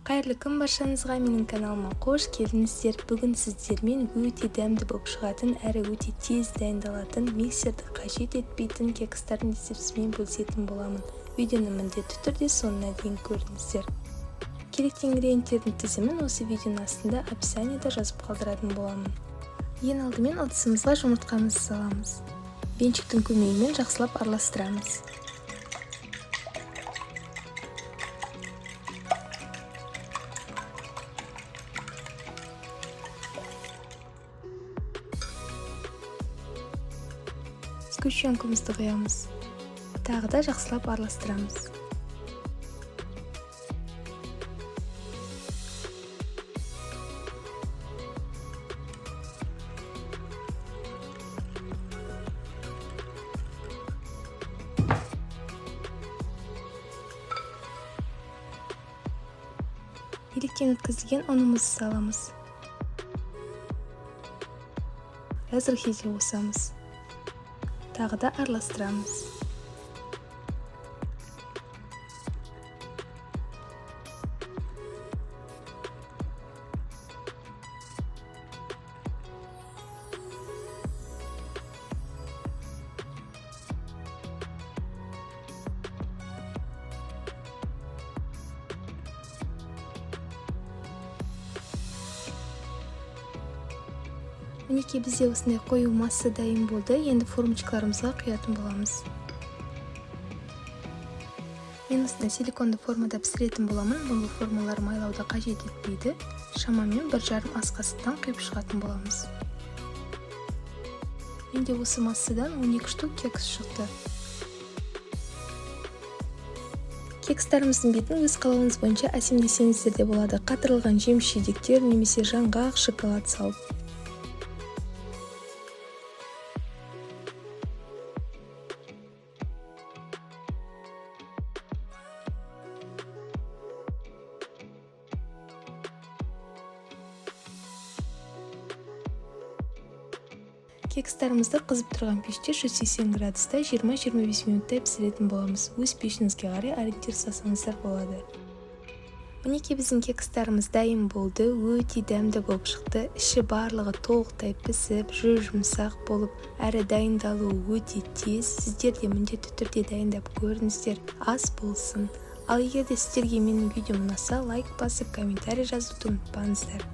Қайырлы күн баршаңызға, менің каналыма қош келдіңіздер. Бүгін сіздермен өте дәмді болып шығатын әрі өте тез дайындалатын, миксерді қажет етпейтін кекстардың рецептісімен бөлісетін боламын. Видеоны міндетті түрде соңына дейін көріңіздер. Керекті ингредиенттердің тізімін осы видеоның астында описаниеда жазып қалдыратын боламын. Ең алдымен ыдысымызға жұмыртқамызды саламыз. Венчиктің көмегімен жақсылап араластырамыз. Сгущенкамызды құямыз. Тағы да жақсылап араластырамыз. Електен өткізілген ұнымызды саламыз. Разрыхите қосамыз. Тағы да араластырамыз. Мінекей бізде осындай қою масса дайын болды. Енді формочкаларымызға құятын боламыз. Мен осындай силиконды формада пісіретін боламын. Бұл формалар майлауды қажет етпейді. Шамамен 1,5 ас қасықтан құйып шығатын боламыз. Менде осы массадан 12 штук кекс шықты. Кекстарымыздың бетін өз қалауыңыз бойынша әсемдесеңіздер де болады. Қатырылған жеміс-жидектер немесе жаңғақ, шоколад салып. Кекстарымызды қызып тұрған пеште 180 градуста 20-25 минутта пісіретін боламыз. Өз пешіңізге қарай ориентир жасаңыздар болады. Мінекей біздің кекстарымыз дайын болды. Өте дәмді болып шықты. Іші барлығы толықтай пісіп, жұмсақ болып, әрі дайындалуы өте тез. Сіздер де міндетті түрде дайындап көріңіздер. Ас болсын. Ал егер де сіздерге менің видеом ұнаса, лайк басып, комментарий жазуды ұмытпаңыздар.